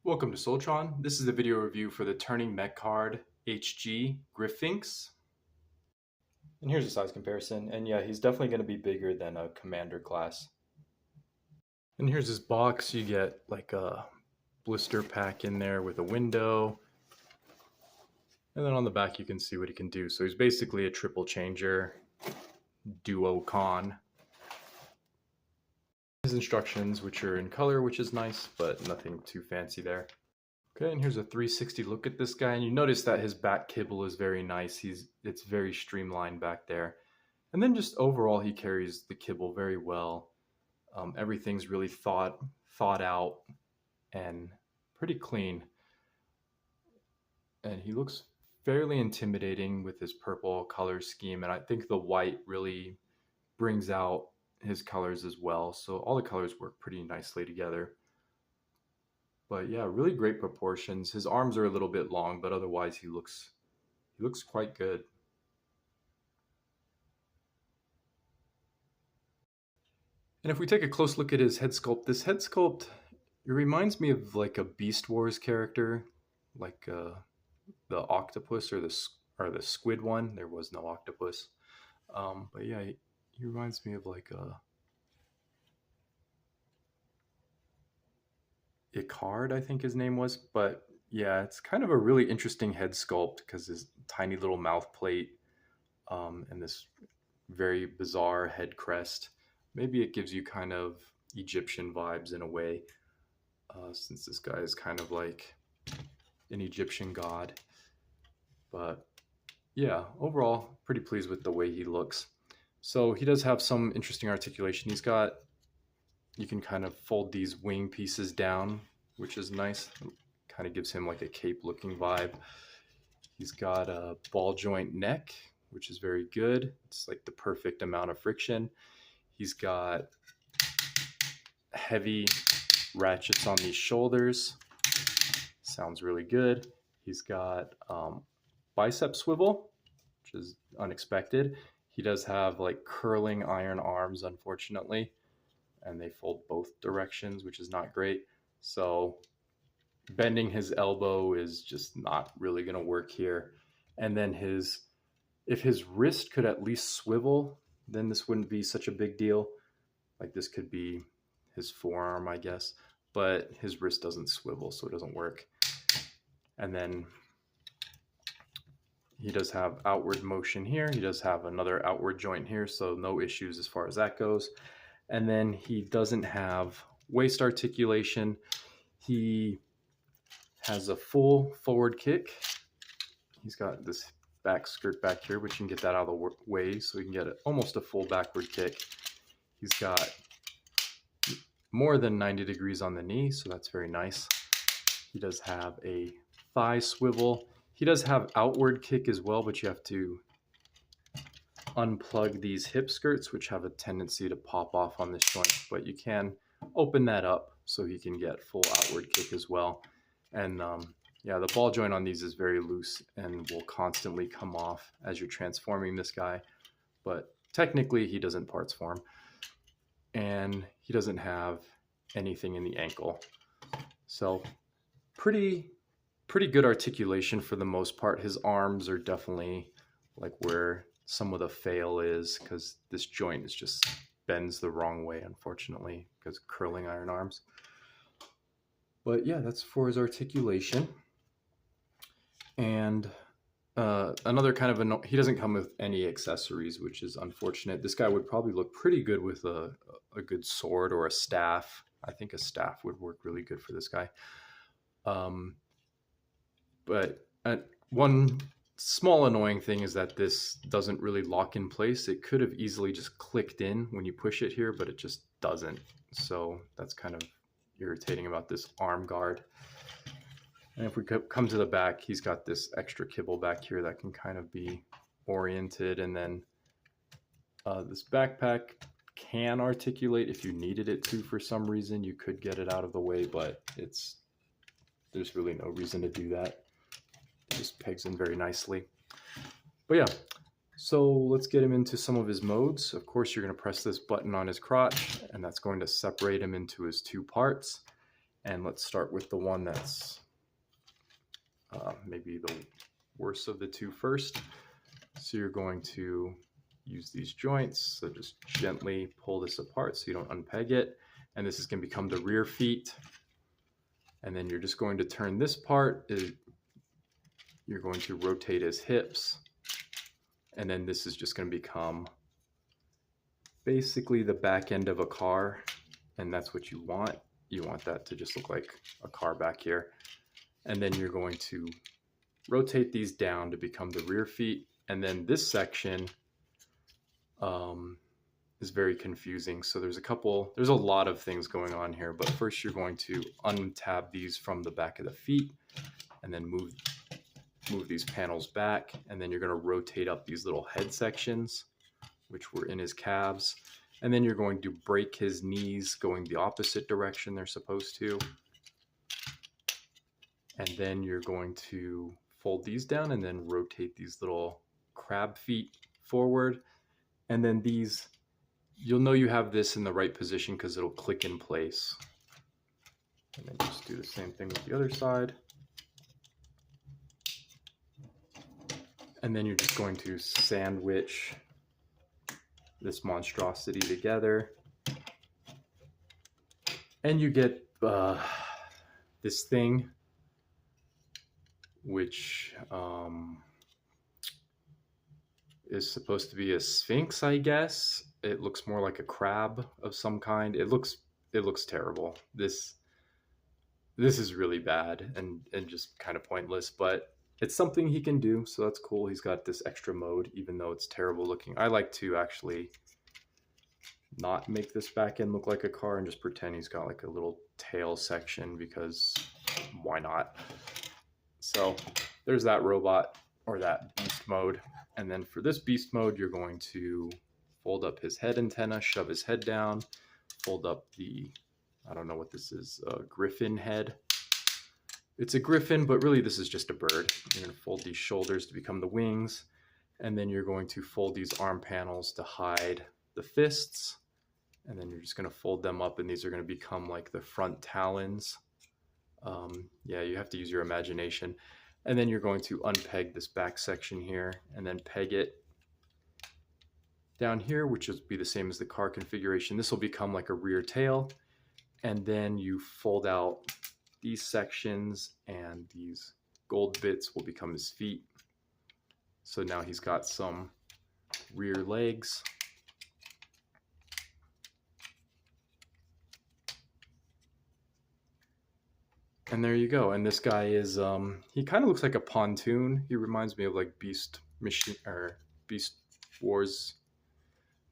Welcome to Soltron. This is the video review for the turning Mecard HG Gryphinx. And here's a size comparison. And yeah, he's definitely going to be bigger than a commander class. And here's his box. You get like a blister pack in there with a window. And then on the back you can see what he can do. So he's basically a triple changer duo con. His instructions, which are in color, which is nice, but nothing too fancy there. Okay, and here's a 360 look at this guy, and you notice that his back kibble is very nice. It's very streamlined back there. And then just overall, he carries the kibble very well. Everything's really thought out and pretty clean. And he looks fairly intimidating with his purple color scheme, and I think the white really brings out his colors as well, so all the colors work pretty nicely together. But yeah, really great proportions. His arms are a little bit long, but otherwise he looks quite good. And if we take a close look at his head sculpt, this head sculpt, it reminds me of like a Beast Wars character, like the octopus or the squid one. There was no octopus, but yeah, he reminds me of like a Mecard, I think his name was. But yeah, it's kind of a really interesting head sculpt because his tiny little mouth plate and this very bizarre head crest. Maybe it gives you kind of Egyptian vibes in a way, since this guy is kind of like an Egyptian god. But yeah, overall, pretty pleased with the way he looks. So he does have some interesting articulation. You can kind of fold these wing pieces down, which is nice. Kind of gives him like a cape looking vibe. He's got a ball joint neck, which is very good. It's like the perfect amount of friction. He's got heavy ratchets on these shoulders. Sounds really good. He's got bicep swivel, which is unexpected. He does have like curling iron arms, unfortunately, and they fold both directions, which is not great. So bending his elbow is just not really going to work here. And then if his wrist could at least swivel, then this wouldn't be such a big deal. Like this could be his forearm, I guess, but his wrist doesn't swivel, so it doesn't work. And then he does have outward motion here. He does have another outward joint here, so no issues as far as that goes. And then he doesn't have waist articulation. He has a full forward kick. He's got this back skirt back here, but you can get that out of the way, so you can get almost a full backward kick. He's got more than 90 degrees on the knee, so that's very nice. He does have a thigh swivel. He does have outward kick as well, but you have to unplug these hip skirts, which have a tendency to pop off on this joint, but you can open that up so he can get full outward kick as well. And yeah, the ball joint on these is very loose and will constantly come off as you're transforming this guy, but technically he doesn't parts form, and he doesn't have anything in the ankle. So pretty good articulation for the most part. His arms are definitely like where some of the fail is, because this joint is just bends the wrong way, unfortunately, because of curling iron arms. But yeah, that's for his articulation. And another kind of he doesn't come with any accessories, which is unfortunate. This guy would probably look pretty good with a good sword or a staff. I think a staff would work really good for this guy. But one small annoying thing is that this doesn't really lock in place. It could have easily just clicked in when you push it here, but it just doesn't. So that's kind of irritating about this arm guard. And if we come to the back, he's got this extra kibble back here that can kind of be oriented. And then this backpack can articulate if you needed it to for some reason. You could get it out of the way, but there's really no reason to do that. It just pegs in very nicely. But yeah, so let's get him into some of his modes. Of course, you're going to press this button on his crotch, and that's going to separate him into his two parts. And let's start with the one that's maybe the worst of the two first. So you're going to use these joints. So just gently pull this apart so you don't unpeg it. And this is going to become the rear feet. And then you're just going to turn this part. You're going to rotate his hips. And then this is just going to become basically the back end of a car. And that's what you want. You want that to just look like a car back here. And then you're going to rotate these down to become the rear feet. And then this section is very confusing. So there's a lot of things going on here, but first you're going to untab these from the back of the feet and then move these panels back. And then you're going to rotate up these little head sections, which were in his calves. And then you're going to break his knees going the opposite direction they're supposed to. And then you're going to fold these down and then rotate these little crab feet forward. And then these, you'll know you have this in the right position because it'll click in place. And then just do the same thing with the other side. And then you're just going to sandwich this monstrosity together. And you get this thing, which is supposed to be a Sphinx, I guess. It looks more like a crab of some kind. It looks terrible. This is really bad and just kind of pointless, but it's something he can do, so that's cool. He's got this extra mode, even though it's terrible looking. I like to actually not make this back end look like a car and just pretend he's got like a little tail section, because why not? So there's that robot, or that beast mode. And then for this beast mode, you're going to fold up his head antenna, shove his head down, fold up the, I don't know what this is, Griffin head. It's a Griffin, but really this is just a bird. You're going to fold these shoulders to become the wings, and then you're going to fold these arm panels to hide the fists, and then you're just going to fold them up, and these are going to become like the front talons. Yeah, you have to use your imagination. And then you're going to unpeg this back section here, and then peg it down here, which will be the same as the car configuration. This will become like a rear tail, and then you fold out these sections, and these gold bits will become his feet. So now he's got some rear legs. And there you go. And this guy is, he kind of looks like a pontoon. He reminds me of like Beast Wars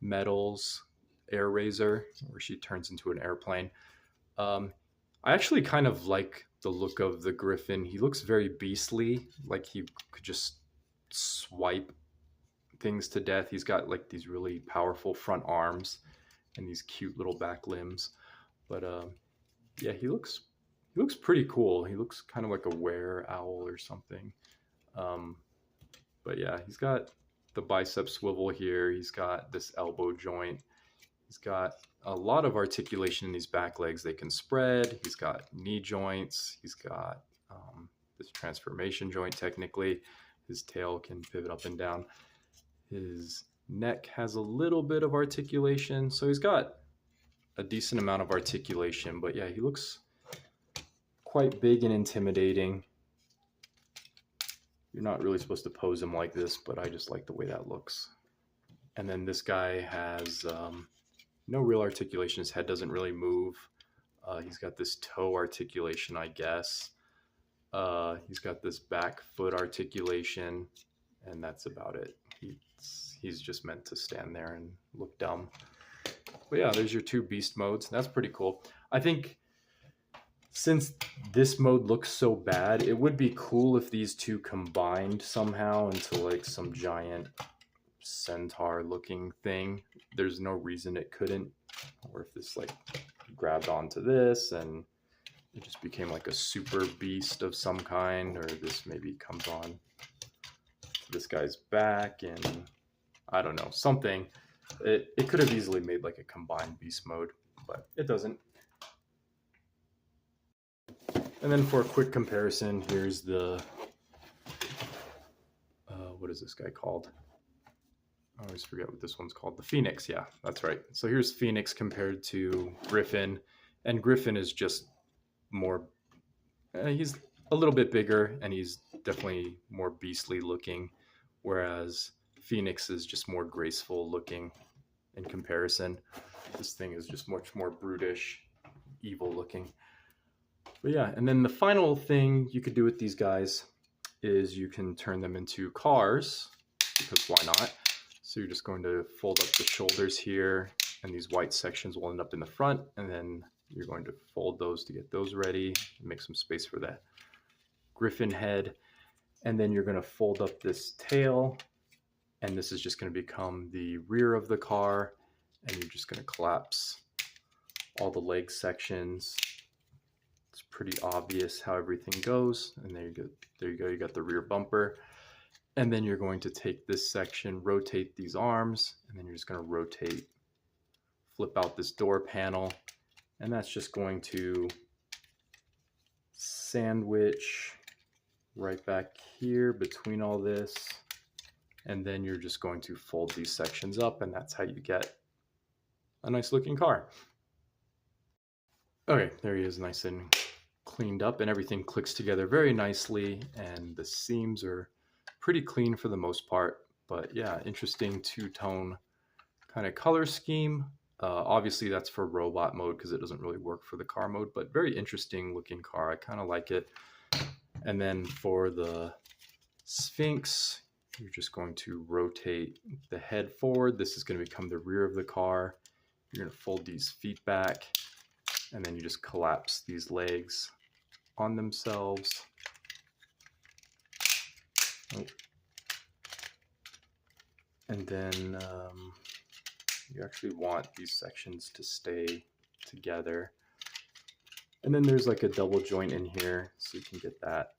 Metal's Air Razor, where she turns into an airplane. I actually kind of like the look of the Griffin. He looks very beastly, like he could just swipe things to death. He's got like these really powerful front arms and these cute little back limbs. But yeah, he looks pretty cool. He looks kind of like a were owl or something. But yeah, he's got the bicep swivel here. He's got this elbow joint. He's got a lot of articulation in these back legs. They can spread. He's got knee joints. He's got this transformation joint technically. His tail can pivot up and down. His neck has a little bit of articulation. So he's got a decent amount of articulation. But yeah, he looks quite big and intimidating. You're not really supposed to pose him like this, but I just like the way that looks. And then this guy has no real articulation. His head doesn't really move. He's got this toe articulation, I guess. He's got this back foot articulation, and that's about it. He's just meant to stand there and look dumb. But yeah, there's your two beast modes. That's pretty cool. I think since this mode looks so bad, it would be cool if these two combined somehow into like some giant centaur looking thing. There's no reason it couldn't. Or if this like grabbed onto this and it just became like a super beast of some kind, or this maybe comes on to this guy's back and I don't know, something. It could have easily made like a combined beast mode, but it doesn't. And then for a quick comparison, here's the, what is this guy called? I always forget what this one's called. The Phoenix, yeah, that's right. So here's Phoenix compared to Griffin, and Griffin is just more, he's a little bit bigger, and he's definitely more beastly looking, whereas Phoenix is just more graceful looking in comparison. This thing is just much more brutish, evil looking. But yeah, and then the final thing you could do with these guys is you can turn them into cars, because why not? So you're just going to fold up the shoulders here, and these white sections will end up in the front, and then you're going to fold those to get those ready, make some space for that Griffin head, and then you're going to fold up this tail, and this is just going to become the rear of the car, and you're just going to collapse all the leg sections. It's pretty obvious how everything goes, and there you go. There you go. You got the rear bumper. And then you're going to take this section, rotate these arms, and then you're just going to rotate, flip out this door panel, and that's just going to sandwich right back here between all this. And then you're just going to fold these sections up, and that's how you get a nice looking car. Okay, there he is, nice and cleaned up, and everything clicks together very nicely, and the seams are pretty clean for the most part. But yeah, interesting two-tone kind of color scheme. Obviously that's for robot mode because it doesn't really work for the car mode, but very interesting looking car. I kind of like it. And then for the Sphinx, you're just going to rotate the head forward. This is going to become the rear of the car. You're going to fold these feet back, and then you just collapse these legs on themselves. Oh. And then you actually want these sections to stay together. And then there's like a double joint in here, so you can get that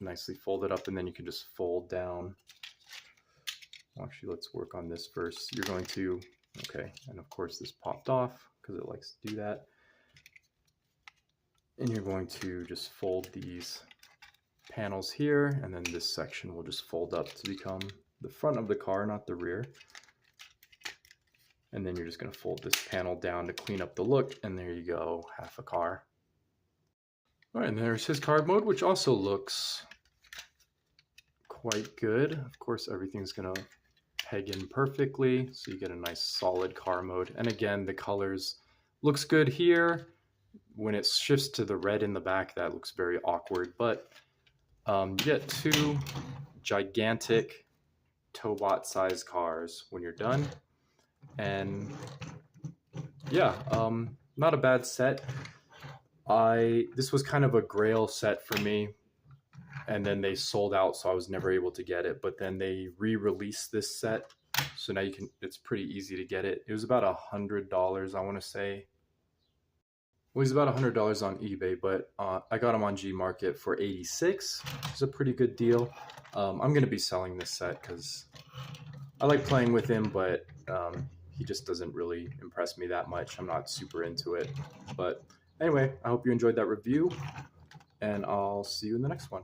nicely folded up, and then you can just fold down. Actually, let's work on this first. You're going to, okay, and of course this popped off because it likes to do that. And you're going to just fold these panels here, and then this section will just fold up to become the front of the car, not the rear. And then you're just going to fold this panel down to clean up the look, and there you go, half a car. All right, and there's his car mode, which also looks quite good. Of course, everything's going to peg in perfectly, so you get a nice solid car mode. And again, the colors looks good here. When it shifts to the red in the back, that looks very awkward, but you get two gigantic Tobot size cars when you're done. And yeah, not a bad set. This was kind of a grail set for me, and then they sold out, so I was never able to get it. But then they re-released this set, so now it's pretty easy to get it. It was about $100, I want to say. Well, he's about $100 on eBay, but I got him on Gmarket for $86. It's a pretty good deal. I'm going to be selling this set because I like playing with him, but he just doesn't really impress me that much. I'm not super into it. But anyway, I hope you enjoyed that review, and I'll see you in the next one.